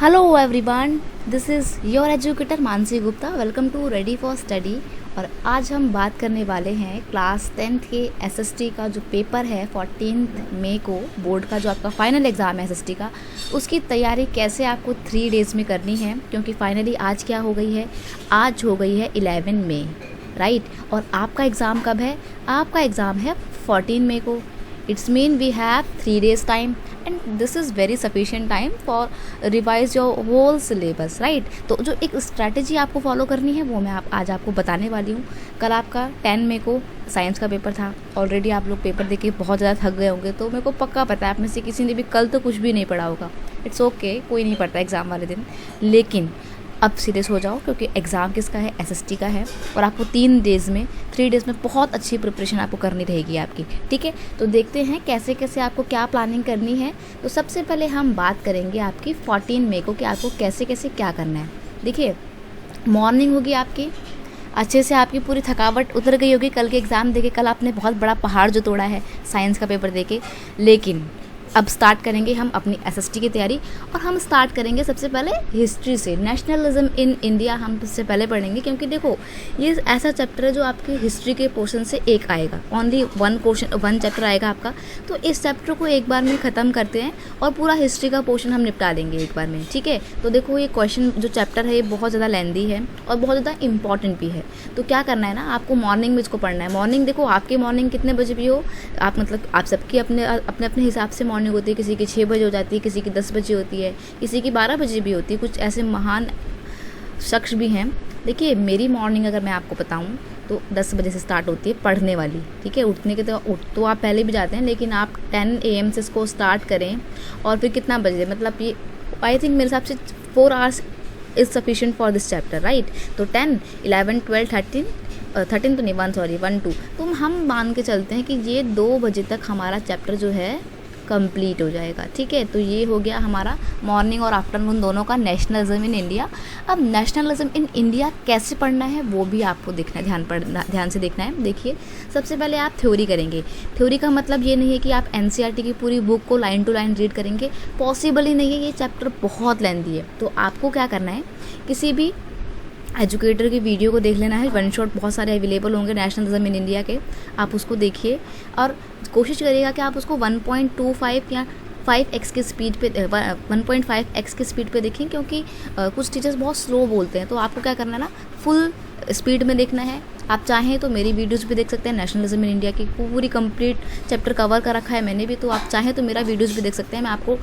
Hello everyone, this is your educator Mansi Gupta. Welcome to ready for study. और आज हम बात करने वाले हैं क्लास 10th के एसएसटी का जो पेपर है 14 मई को, बोर्ड का जो आपका फाइनल एग्ज़ाम है एसएसटी का, उसकी तैयारी कैसे आपको 3 डेज़ में करनी है। क्योंकि फाइनली आज क्या हो गई है, आज हो गई है 11 मई, राइट। और आपका एग्ज़ाम कब है? आपका एग्ज़ाम है 14 मई को। It's mean we have 3 days time and this is very sufficient time for revise your whole syllabus, right. तो जो एक स्ट्रैटेजी आपको फॉलो करनी है वो मैं आज आपको बताने वाली हूँ। कल आपका 10 मई को साइंस का पेपर था। ऑलरेडी आप लोग पेपर देके बहुत ज़्यादा थक गए होंगे, तो मेरे को पक्का पता है आप में से किसी ने भी कल तो कुछ भी नहीं पढ़ा होगा। इट्स ओके, कोई नहीं पढ़ता एग्ज़ाम वाले दिन। लेकिन अब सीरियस हो जाओ, क्योंकि एग्ज़ाम किसका है? एसएसटी का है। और आपको 3 डेज़ में बहुत अच्छी प्रिपरेशन आपको करनी रहेगी आपकी, ठीक है। तो देखते हैं कैसे कैसे आपको क्या प्लानिंग करनी है। तो सबसे पहले हम बात करेंगे आपकी 14 मई को कि आपको कैसे कैसे क्या करना है। देखिए, मॉर्निंग होगी आपकी, अच्छे से आपकी पूरी थकावट उतर गई होगी कल के एग्ज़ाम देके। कल आपने बहुत बड़ा पहाड़ जो तोड़ा है साइंस का पेपर देके। लेकिन अब स्टार्ट करेंगे हम अपनी एसएसटी की तैयारी। और हम स्टार्ट करेंगे सबसे पहले हिस्ट्री से। नेशनलिज्म इन इंडिया हम सबसे पहले पढ़ेंगे, क्योंकि देखो ये ऐसा चैप्टर है जो आपके हिस्ट्री के पोर्शन से एक आएगा। ओनली वन चैप्टर आएगा आपका। तो इस चैप्टर को एक बार में ख़त्म करते हैं और पूरा हिस्ट्री का पोर्शन हम निपटा देंगे एक बार में, ठीक है। तो देखो ये क्वेश्चन जो चैप्टर है ये बहुत ज़्यादा लेंदी है और बहुत ज़्यादा इंपॉर्टेंट भी है। तो क्या करना है ना, आपको मॉर्निंग में इसको पढ़ना है। मॉर्निंग देखो, आपकी मॉर्निंग कितने बजे भी हो, आप मतलब आप सबकी अपने अपने अपने हिसाब से मॉर्निंग होती है। किसी की 6 बजे हो जाती है, किसी की 10 बजे होती है, किसी की 12 बजे भी होती है। कुछ ऐसे महान शख्स भी हैं। देखिए, मेरी मॉर्निंग अगर मैं आपको बताऊं तो 10 बजे से स्टार्ट होती है पढ़ने वाली, ठीक है। उठने के तो आप पहले भी जाते हैं, लेकिन आप 10 AM से इसको स्टार्ट करें। और फिर कितना बजे, मतलब ये आई थिंक मेरे हिसाब से 4 hours is sufficient for this chapter, right. तो 10, 11, 12, 13 तो नहीं, 1 2। तो हम मान के चलते हैं कि ये 2 बजे तक हमारा चैप्टर जो है कंप्लीट हो जाएगा, ठीक है। तो ये हो गया हमारा मॉर्निंग और आफ्टरनून दोनों का नेशनलिज्म इन इंडिया। अब नेशनलिज्म इन इंडिया कैसे पढ़ना है वो भी आपको देखना है, ध्यान से देखना है। देखिए, सबसे पहले आप थ्योरी करेंगे। थ्योरी का मतलब ये नहीं है कि आप एनसीईआरटी की पूरी बुक को लाइन टू लाइन रीड करेंगे, पॉसिबल ही नहीं है, ये चैप्टर बहुत लेंथी है। तो आपको क्या करना है, किसी भी एजुकेटर की वीडियो को देख लेना है। वन शॉट बहुत सारे अवेलेबल होंगे नेशनलिज्म इन इंडिया के, आप उसको देखिए और कोशिश करिएगा कि आप उसको 1.25 या 5x की स्पीड पे 1.5x की स्पीड पे देखें, क्योंकि कुछ टीचर्स बहुत स्लो बोलते हैं। तो आपको क्या करना है ना, फुल स्पीड में देखना है। आप चाहें तो मेरी वीडियोस भी देख सकते हैं, नेशनलिज्म इन इंडिया की पूरी कंप्लीट चैप्टर कवर कर रखा है मैंने भी। तो आप चाहें तो मेरा वीडियोस भी देख सकते हैं। मैं आपको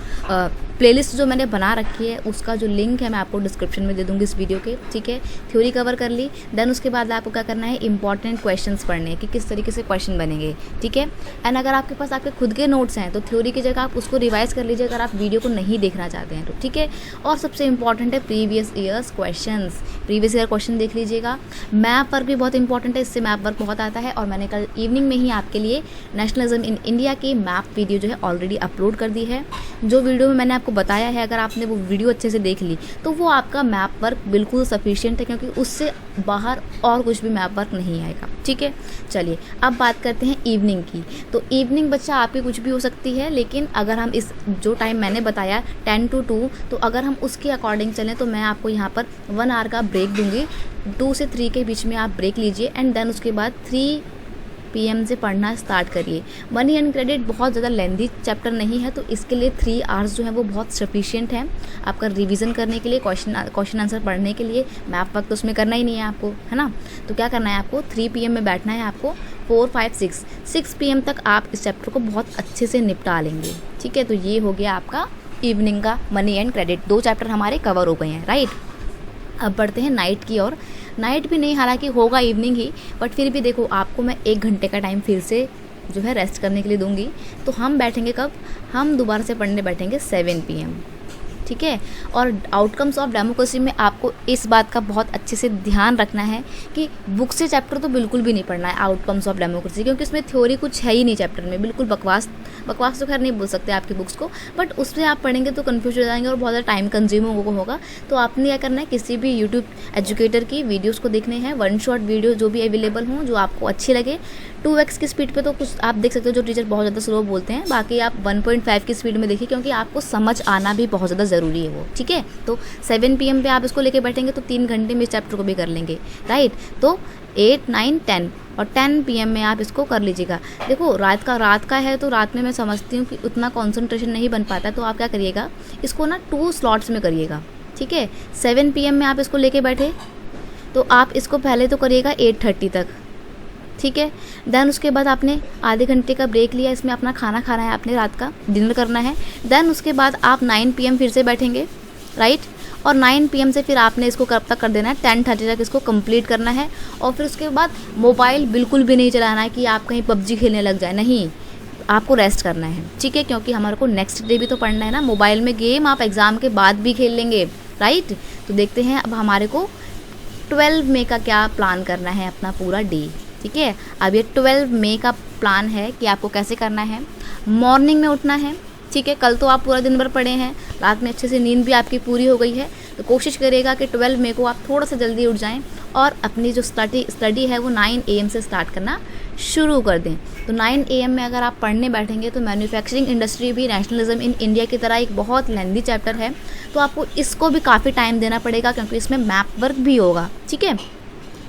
प्लेलिस्ट जो मैंने बना रखी है उसका जो लिंक है मैं आपको डिस्क्रिप्शन में दे दूँगी इस वीडियो के, ठीक है। थ्योरी कवर कर ली, देन उसके बाद आपको क्या करना है, इंपॉर्टेंट क्वेश्चंस पढ़ने हैं कि किस तरीके से क्वेश्चन बनेंगे, ठीक है। एंड अगर आपके पास आपके खुद के नोट्स हैं तो थ्योरी की जगह आप उसको रिवाइज कर लीजिए अगर आप वीडियो को नहीं देखना चाहते हैं तो, ठीक है। और सबसे इंपॉर्टेंट है previous years questions. Previous year question देख लीजिएगा। मैप वर्क भी बहुत इंपॉर्टेंट है, इससे मैप वर्क बहुत आता है। और मैंने कल इवनिंग में ही आपके लिए नेशनलिज्म इन इंडिया की मैप वीडियो जो है ऑलरेडी अपलोड कर दी है। जो वीडियो में मैंने आपको बताया है, अगर आपने वो वीडियो अच्छे से देख ली तो वो आपका मैप वर्क बिल्कुल सफिशिएंट है, क्योंकि उससे बाहर और कुछ भी मैप वर्क नहीं आएगा, ठीक है। चलिए अब बात करते हैं इवनिंग की। तो इवनिंग बच्चा आपकी कुछ भी हो सकती है, लेकिन अगर हम इस जो टाइम मैंने बताया 10 to 2, तो अगर हम उसके अकॉर्डिंग चलें तो मैं आपको यहाँ पर 1 hour का ब्रेक दूंगी। 2 से 3 के बीच में आप ब्रेक लीजिए एंड देन उसके बाद 3 PM से पढ़ना स्टार्ट करिए। मनी एंड क्रेडिट बहुत ज़्यादा लेंदी चैप्टर नहीं है, तो इसके लिए 3 hours जो है वो बहुत सफिशिएंट है आपका रिवीजन करने के लिए, क्वेश्चन आंसर पढ़ने के लिए। मैप वक्त तो उसमें करना ही नहीं है आपको, है ना। तो क्या करना है आपको, 3 PM में बैठना है आपको। 4, 5, 6 PM तक आप इस चैप्टर को बहुत अच्छे से निपटा लेंगे, ठीक है। तो ये हो गया आपका इवनिंग का मनी एंड क्रेडिट। 2 चैप्टर हमारे कवर हो गए हैं, राइट। अब बढ़ते हैं नाइट की ओर। नाइट भी नहीं, हालांकि होगा इवनिंग ही, बट फिर भी देखो आपको मैं 1 घंटे का टाइम फिर से जो है रेस्ट करने के लिए दूंगी। तो हम बैठेंगे कब, हम दोबारा से पढ़ने बैठेंगे 7 PM, ठीक है। और आउटकम्स ऑफ डेमोक्रेसी में आपको इस बात का बहुत अच्छे से ध्यान रखना है कि बुक से चैप्टर तो बिल्कुल भी नहीं पढ़ना है आउटकम्स ऑफ डेमोक्रेसी, क्योंकि इसमें थ्योरी कुछ है ही नहीं चैप्टर में। बिल्कुल बकवास तो खैर नहीं बोल सकते आपकी बुक्स को, बट उसमें आप पढ़ेंगे तो कन्फ्यूज हो जाएंगे और बहुत ज़्यादा टाइम कंज्यूमिंग होगा। तो आपने क्या करना है, किसी भी यूट्यूब एजुकेटर की वीडियोज़ को देखने हैं, वन शॉट वीडियो जो भी अवेलेबल हों जो आपको अच्छी लगे, 2x की स्पीड पे तो कुछ आप देख सकते हो जो टीचर बहुत ज़्यादा स्लो बोलते हैं, बाकी आप 1.5 की स्पीड में देखिए, क्योंकि आपको समझ आना भी बहुत ज़्यादा ज़रूरी है वो, ठीक है। तो 7 PM पे आप इसको लेके बैठेंगे तो 3 घंटे में इस चैप्टर को भी कर लेंगे, राइट। तो 8, 9, 10 और 10 PM में आप इसको कर लीजिएगा। देखो रात का है तो रात में मैं समझती हूँ कि उतना कॉन्सेंट्रेशन नहीं बन पाता, तो आप क्या करिएगा, इसको ना 2 स्लॉट्स में करिएगा, ठीक है। 7 PM में आप इसको लेके बैठे तो आप इसको पहले तो करिएगा 8:30 तक, ठीक है। देन उसके बाद आपने आधे घंटे का ब्रेक लिया, इसमें अपना खाना खाना है, आपने रात का डिनर करना है। देन उसके बाद आप 9 PM फिर से बैठेंगे, राइट। और 9 PM से फिर आपने इसको कब तक कर देना है, 10:30 तक इसको कंप्लीट करना है। और फिर उसके बाद मोबाइल बिल्कुल भी नहीं चलाना है कि आप कहीं PUBG खेलने लग जाए, नहीं, आपको रेस्ट करना है, ठीक है, क्योंकि हमारे को नेक्स्ट डे भी तो पढ़ना है ना। मोबाइल में गेम आप एग्ज़ाम के बाद भी खेल लेंगे, राइट। तो देखते हैं अब हमारे को 12 मई का क्या प्लान करना है अपना पूरा डे, ठीक है। अब ये 12 मई का प्लान है कि आपको कैसे करना है। मॉर्निंग में उठना है, ठीक है। कल तो आप पूरा दिन भर पढ़े हैं, रात में अच्छे से नींद भी आपकी पूरी हो गई है, तो कोशिश करिएगा कि 12 मई को आप थोड़ा सा जल्दी उठ जाएं और अपनी जो स्टडी है वो 9 AM से स्टार्ट करना शुरू कर दें। तो 9 AM में अगर आप पढ़ने बैठेंगे तो मैन्युफैक्चरिंग इंडस्ट्री भी नेशनलिज्म इन इंडिया की तरह एक बहुत लेंदी चैप्टर है, तो आपको इसको भी काफ़ी टाइम देना पड़ेगा, क्योंकि इसमें मैप वर्क भी होगा, ठीक है।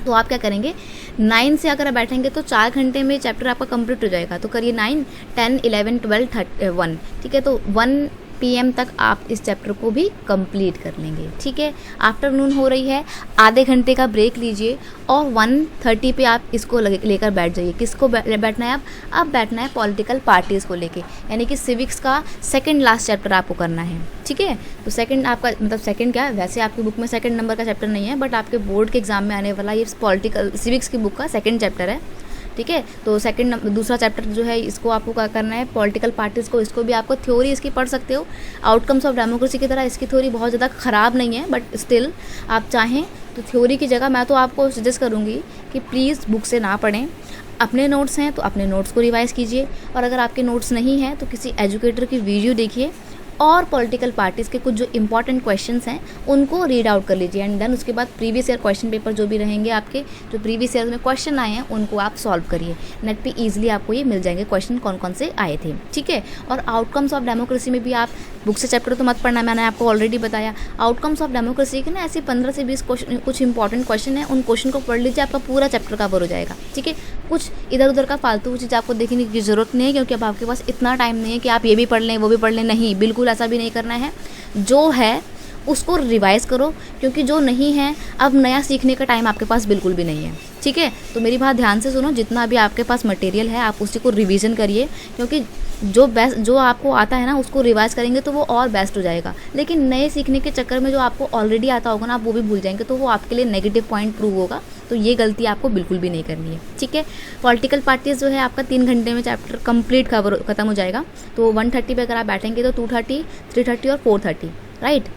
तो आप क्या करेंगे, 9 से अगर आप बैठेंगे तो 4 घंटे में चैप्टर आपका कंप्लीट हो जाएगा। तो करिए 9, 10, 11, 12, 1, ठीक है। तो 1 PM तक आप इस चैप्टर को भी कंप्लीट कर लेंगे, ठीक है। आफ्टरनून हो रही है, आधे घंटे का ब्रेक लीजिए और 1:30 पे आप इसको लेकर बैठ जाइए। किसको बैठना है अब बैठना है पॉलिटिकल पार्टीज़ को लेके, यानी कि सिविक्स का सेकंड लास्ट चैप्टर आपको करना है, ठीक है। तो सेकंड आपका मतलब सेकंड क्या है, वैसे आपकी बुक में सेकंड नंबर का चैप्टर नहीं है, बट आपके बोर्ड के एग्जाम में आने वाला ये पॉलिटिकल सिविक्स की बुक का सेकंड चैप्टर है, ठीक है। तो दूसरा चैप्टर जो है इसको आपको क्या करना है, पॉलिटिकल पार्टीज़ को, इसको भी आपको थ्योरी इसकी पढ़ सकते हो। आउटकम्स ऑफ डेमोक्रेसी की तरह इसकी थ्योरी बहुत ज़्यादा ख़राब नहीं है, बट स्टिल आप चाहें तो थ्योरी की जगह मैं तो आपको सजेस्ट करूँगी कि प्लीज़ बुक से ना पढ़ें। अपने नोट्स हैं तो अपने नोट्स को रिवाइज़ कीजिए, और अगर आपके नोट्स नहीं हैं तो किसी एजुकेटर की वीडियो देखिए और पॉलिटिकल पार्टीज़ के कुछ जो इंपॉर्टेंट क्वेश्चंस हैं उनको रीड आउट कर लीजिए। एंड देन उसके बाद प्रीवियस ईयर क्वेश्चन पेपर जो भी रहेंगे आपके, जो प्रीवियस ईयर में क्वेश्चन आए हैं उनको आप सॉल्व करिए। नेट पे इजीली आपको ये मिल जाएंगे क्वेश्चन कौन कौन से आए थे, ठीक है। और आउटकम्स ऑफ डेमोक्रेसी में भी आप बुक से चैप्टर तो मत पढ़ना, मैंने आपको ऑलरेडी बताया। आउटकम्स ऑफ डेमोक्रेसी के ना ऐसे 15 से 20 क्वेश्चन कुछ इंपॉर्टेंट क्वेश्चन है, उन क्वेश्चन को पढ़ लीजिए, आपका पूरा चैप्टर कवर हो जाएगा, ठीक है। कुछ इधर उधर का फालतू चीज़ आपको देखने की ज़रूरत नहीं है, क्योंकि अब आपके पास इतना टाइम नहीं है कि आप ये भी पढ़ लें वो भी पढ़ लें, नहीं, बिल्कुल ऐसा भी नहीं करना है। जो है उसको रिवाइज़ करो, क्योंकि जो नहीं है अब नया सीखने का टाइम आपके पास बिल्कुल भी नहीं है, ठीक है। तो मेरी बात ध्यान से सुनो, जितना भी आपके पास मटेरियल है आप उसी को रिवीजन करिए, क्योंकि जो आपको आता है ना उसको रिवाइज करेंगे तो वो और बेस्ट हो जाएगा। लेकिन नए सीखने के चक्कर में जो आपको ऑलरेडी आता होगा ना आप वो भी भूल जाएंगे, तो वो आपके लिए नेगेटिव पॉइंट प्रूव होगा। तो ये गलती आपको बिल्कुल भी नहीं करनी है, ठीक है। पॉलिटिकल पार्टीज़ जो है आपका 3 घंटे में चैप्टर कंप्लीट खत्म हो जाएगा। तो 1:30 पे अगर आप बैठेंगे तो 2:30, 3:30 और 4:30, राइट।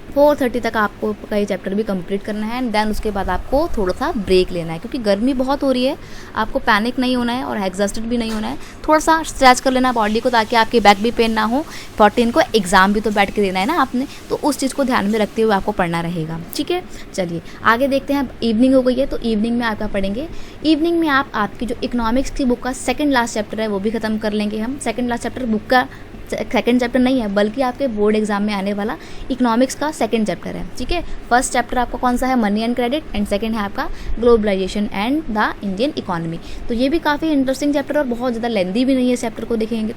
4:30 तक आपको कई चैप्टर भी कंप्लीट करना है। एंड देन उसके बाद आपको थोड़ा सा ब्रेक लेना है, क्योंकि गर्मी बहुत हो रही है, आपको पैनिक नहीं होना है और एग्जॉस्टेड भी नहीं होना है। थोड़ा सा स्ट्रेच कर लेना बॉडी को, ताकि आपकी बैक भी पेन ना हो। 14 को एग्ज़ाम भी तो बैठ के देना है ना आपने, तो उस चीज़ को ध्यान में रखते हुए आपको पढ़ना रहेगा, ठीक है। चलिए आगे देखते हैं। अब इवनिंग हो गई है, तो इवनिंग में आप क्या पढ़ेंगे। इवनिंग में आप आपकी जो इकोनॉमिक्स की बुक का सेकेंड लास्ट चैप्टर है वो भी ख़त्म कर लेंगे हम। सेकेंड लास्ट चैप्टर बुक का सेकंड चैप्टर नहीं है, बल्कि आपके बोर्ड एग्जाम में आने वाला इकोनॉमिक्स का सेकंड चैप्टर है, ठीक है। फर्स्ट चैप्टर आपका कौन सा है, money and credit, and second है आपका globalization and the Indian economy. तो ये भी काफ़ी इंटरेस्टिंग चैप्टर और बहुत ज़्यादा लेंदी भी नहीं है। इस चैप्टर को देखेंगे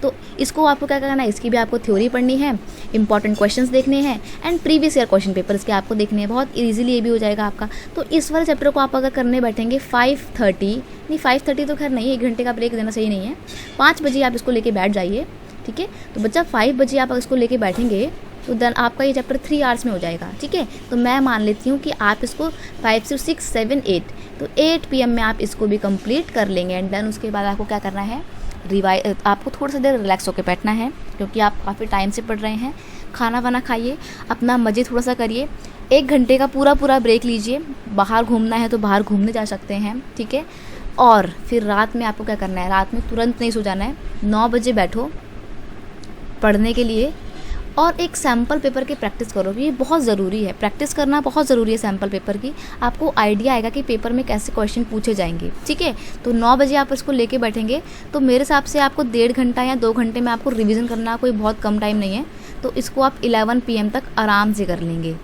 तो इसको आपको क्या करना है, इसकी भी आपको थ्योरी पढ़नी है, इंपॉर्टेंट क्वेश्चंस देखने हैं, and previous year question paper इसके आपको देखने हैं। बहुत ईजिली ये भी हो जाएगा आपका। तो इस वाले चैप्टर को आप अगर करने बैठेंगे 5:30 तो खैर नहीं, 1 घंटे का ब्रेक देना सही नहीं है, 5 बजे आप इसको लेके बैठ जाइए, ठीक है। तो बच्चा 5 बजे आप इसको लेके बैठेंगे तो देन आपका ये चैप्टर 3 आवर्स में हो जाएगा, ठीक है। तो मैं मान लेती हूँ कि आप इसको 5 से 6, 7, 8 तो 8 PM में आप इसको भी कंप्लीट कर लेंगे। एंड देन उसके बाद आपको क्या करना है, आपको थोड़ा सा देर रिलैक्स होकर बैठना है, क्योंकि आप काफ़ी टाइम से पढ़ रहे हैं। खाना वाना खाइए, अपना मज़े थोड़ा सा करिए, 1 घंटे का पूरा ब्रेक लीजिए। बाहर घूमना है तो बाहर घूमने जा सकते हैं, ठीक है। और फिर रात में आपको क्या करना है, रात में तुरंत नहीं सो जाना है, 9 बजे बैठो पढ़ने के लिए, और एक सैम्पल पेपर की प्रैक्टिस करोगे, ये बहुत ज़रूरी है, प्रैक्टिस करना बहुत ज़रूरी है सैम्पल पेपर की। आपको आइडिया आएगा कि पेपर में कैसे क्वेश्चन पूछे जाएंगे, ठीक है। तो 9 बजे आप इसको लेके बैठेंगे तो मेरे हिसाब से आपको 1.5 घंटा या 2 घंटे में आपको रिवीजन करना, कोई बहुत कम टाइम नहीं है। तो इसको आप 11 PM तक आराम से कर लेंगे।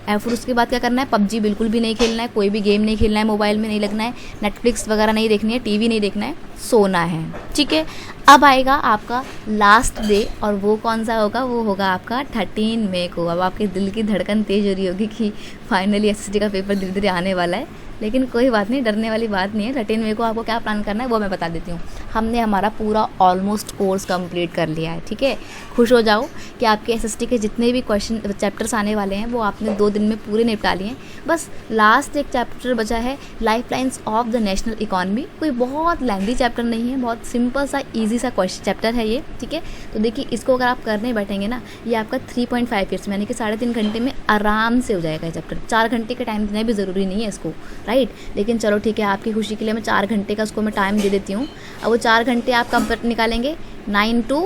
और फिर उसके बाद क्या करना है, पबजी बिल्कुल भी नहीं खेलना है, कोई भी गेम नहीं खेलना है, मोबाइल में नहीं लगना है, नेटफ्लिक्स वगैरह नहीं देखनी है, टीवी नहीं देखना है, सोना है, ठीक है। अब आएगा आपका लास्ट डे, और वो कौन सा होगा, वो होगा आपका 13 मई को। अब आपके दिल की धड़कन तेज़ हो रही होगी कि फाइनली एसएसटी का पेपर धीरे धीरे आने वाला है, लेकिन कोई बात नहीं, डरने वाली बात नहीं है। 13 मई को आपको क्या प्लान करना है वो मैं बता देती हूँ। हमने हमारा पूरा ऑलमोस्ट कोर्स कंप्लीट कर लिया है, ठीक है। खुश हो जाओ कि आपके एसएसटी के जितने भी क्वेश्चन चैप्टर्स आने वाले हैं वो आपने 2 दिन में पूरे निपटा लिए हैं। बस लास्ट एक चैप्टर बचा है, life lines of the national economy. कोई बहुत लेंथी चैप्टर नहीं है, बहुत सिंपल सा ईजी सा क्वेश्चन चैप्टर है ये, ठीक है। तो देखिए इसको अगर आप करने बैठेंगे ना, ये आपका 3.5 ईयर्स में यानी कि 3.5 घंटे में आराम से हो जाएगा ये चैप्टर। 4 घंटे का टाइम देना भी ज़रूरी नहीं है इसको, राइट। लेकिन चलो ठीक है, आपकी खुशी के लिए मैं 4 घंटे का उसको मैं टाइम दे देती हूँ। अब वो 4 घंटे आप कब निकालेंगे, 9 to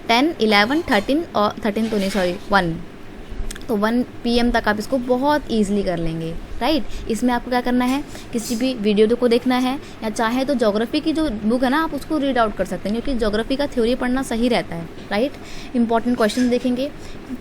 10, 11, 13 और 13 तो नहीं, सॉरी 1, तो 1 PM तक आप इसको बहुत ईजिली कर लेंगे, राइट। इसमें आपको क्या करना है, किसी भी वीडियो को देखना है, या चाहे तो ज्योग्राफी की जो बुक है ना आप उसको रीड आउट कर सकते हैं, क्योंकि ज्योग्राफी का थ्योरी पढ़ना सही रहता है, राइट। इंपॉर्टेंट क्वेश्चन देखेंगे,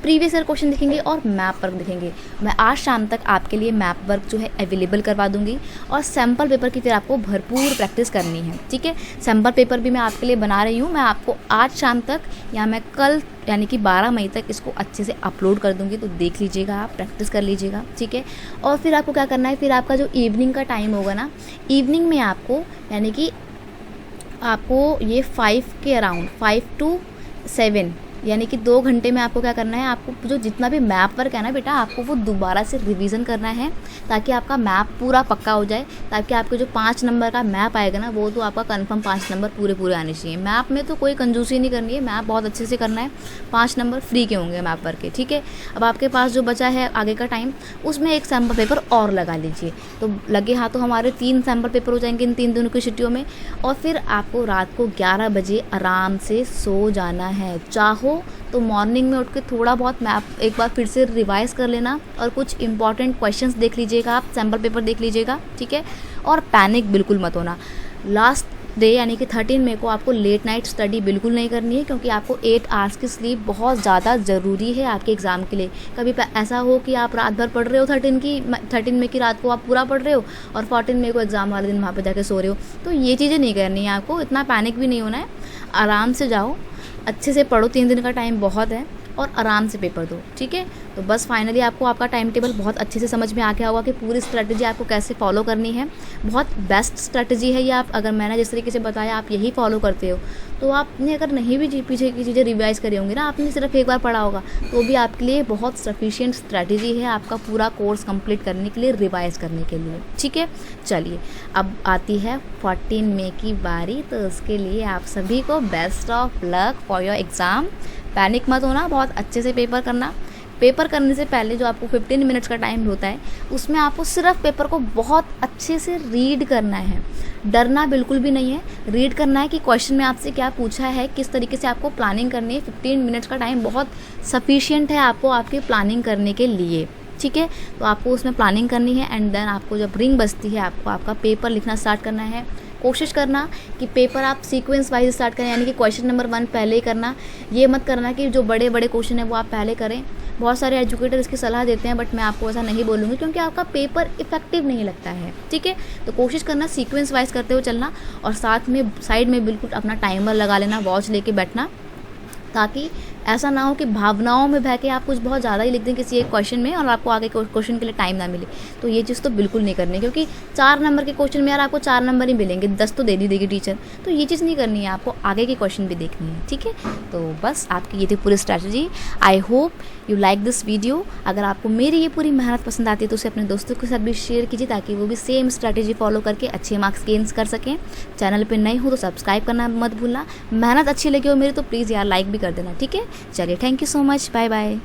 प्रीवियस ईयर क्वेश्चन देखेंगे और मैप वर्क देखेंगे। मैं आज शाम तक आपके लिए मैप वर्क जो है अवेलेबल करवा दूंगी, और सैम्पल पेपर की फिर आपको भरपूर प्रैक्टिस करनी है, ठीक है। सैम्पल पेपर भी मैं आपके लिए बना रही हूँ, मैं आपको आज शाम तक या मैं कल यानी कि 12 मई तक इसको अच्छे से अपलोड कर दूंगी, तो देख लीजिएगा, आप प्रैक्टिस कर लीजिएगा, ठीक है। और फिर आपको क्या करना है, फिर आपका जो इवनिंग का टाइम होगा ना, इवनिंग में आपको यानी कि आपको ये 5 के अराउंड 5 to 7 यानी कि 2 घंटे में आपको क्या करना है, आपको जो जितना भी मैप वर्क है ना बेटा, आपको वो दोबारा से रिवीजन करना है, ताकि आपका मैप पूरा पक्का हो जाए, ताकि आपके जो 5 नंबर का मैप आएगा ना, वो तो आपका कंफर्म 5 नंबर पूरे आने चाहिए। मैप में तो कोई कंजूसी नहीं करनी है, मैप बहुत अच्छे से करना है, 5 नंबर फ्री के होंगे मैप वर्क के, ठीक है। अब आपके पास जो बचा है आगे का टाइम, उसमें एक सैम्पल पेपर और लगा लीजिए, तो लगे हाथों हमारे 3 सैम्पल पेपर हो जाएंगे इन 3 दिनों की छुट्टियों में। और फिर आपको रात को 11 बजे आराम से सो जाना है। चाहो तो मॉर्निंग में उठ के थोड़ा बहुत मैप एक बार फिर से रिवाइज कर लेना, और कुछ इंपॉर्टेंट क्वेश्चंस देख लीजिएगा, आप सैम्पल पेपर देख लीजिएगा, ठीक है। और पैनिक बिल्कुल मत होना। लास्ट डे यानी कि 13 मई को आपको लेट नाइट स्टडी बिल्कुल नहीं करनी है, क्योंकि आपको 8 आवर्स की स्लीप बहुत ज़्यादा ज़रूरी है आपके एग्ज़ाम के लिए। कभी ऐसा हो कि आप रात भर पढ़ रहे हो, 13 मई की रात को आप पूरा पढ़ रहे हो, और 14 मई को एग्ज़ाम वाले दिन वहाँ पर जाके सो रहे हो, तो ये चीज़ें नहीं करनी है आपको। इतना पैनिक भी नहीं होना है, आराम से जाओ, अच्छे से पढ़ो, 3 दिन का टाइम बहुत है, और आराम से पेपर दो, ठीक है। तो बस फाइनली आपको आपका टाइम टेबल बहुत अच्छे से समझ में आ गया होगा कि पूरी स्ट्रैटेजी आपको कैसे फॉलो करनी है। बहुत बेस्ट स्ट्रैटेजी है ये। आप अगर मैंने जिस तरीके से बताया आप यही फॉलो करते हो, तो आपने अगर नहीं भी पीछे की चीज़ें रिवाइज करी होंगी ना, आपने सिर्फ एक बार पढ़ा होगा, तो भी आपके लिए बहुत सफिशिएंट स्ट्रैटेजी है आपका पूरा कोर्स कंप्लीट करने के लिए, रिवाइज करने के लिए, ठीक है। चलिए अब आती है 14 मई की बारी, तो उसके लिए आप सभी को best of luck for your exam. Panic मत होना, बहुत अच्छे से पेपर करना। पेपर करने से पहले जो आपको 15 मिनट्स का टाइम होता है, उसमें आपको सिर्फ पेपर को बहुत अच्छे से रीड करना है। डरना बिल्कुल भी नहीं है, रीड करना है कि क्वेश्चन में आपसे क्या पूछा है, किस तरीके से आपको प्लानिंग करनी है। 15 मिनट्स का टाइम बहुत सफिशिएंट है आपको आपकी प्लानिंग करने के लिए, ठीक है। तो आपको उसमें प्लानिंग करनी है, एंड देन आपको जब रिंग बजती है आपको आपका पेपर लिखना स्टार्ट करना है। कोशिश करना कि पेपर आप सीक्वेंस वाइज स्टार्ट करें, यानी कि क्वेश्चन नंबर 1 पहले ही करना। ये मत करना कि जो बड़े बड़े क्वेश्चन है वो आप पहले करें। बहुत सारे एजुकेटर इसकी सलाह देते हैं, बट मैं आपको ऐसा नहीं बोलूँगी, क्योंकि आपका पेपर इफेक्टिव नहीं लगता है, ठीक है। तो कोशिश करना सीक्वेंस वाइज करते हुए चलना, और साथ में साइड में बिल्कुल अपना टाइमर लगा लेना, वॉच लेके बैठना, ताकि ऐसा ना हो कि भावनाओं में बह के आप कुछ बहुत ज़्यादा ही लिख दें किसी एक क्वेश्चन में और आपको आगे क्वेश्चन के लिए टाइम ना मिले। तो ये चीज़ तो बिल्कुल नहीं करनी, क्योंकि 4 नंबर के क्वेश्चन में यार आपको 4 नंबर ही मिलेंगे, 10 तो दे नहीं देगी टीचर। तो ये चीज़ नहीं करनी है, आपको आगे के क्वेश्चन भी देखनी है, ठीक है। तो बस आपकी ये थी पूरी strategy. I hope you like this video. अगर आपको मेरी ये पूरी मेहनत पसंद आती है तो उसे अपने दोस्तों के साथ भी शेयर कीजिए, ताकि वो भी सेम स्ट्रैटेजी फॉलो करके अच्छे मार्क्स गेन्स कर सकें। चैनल पर नए हो तो सब्सक्राइब करना मत भूलना। मेहनत अच्छी लगी हो मेरी तो प्लीज़ यार लाइक भी कर देना, ठीक है। चलिए, thank you so much, bye bye.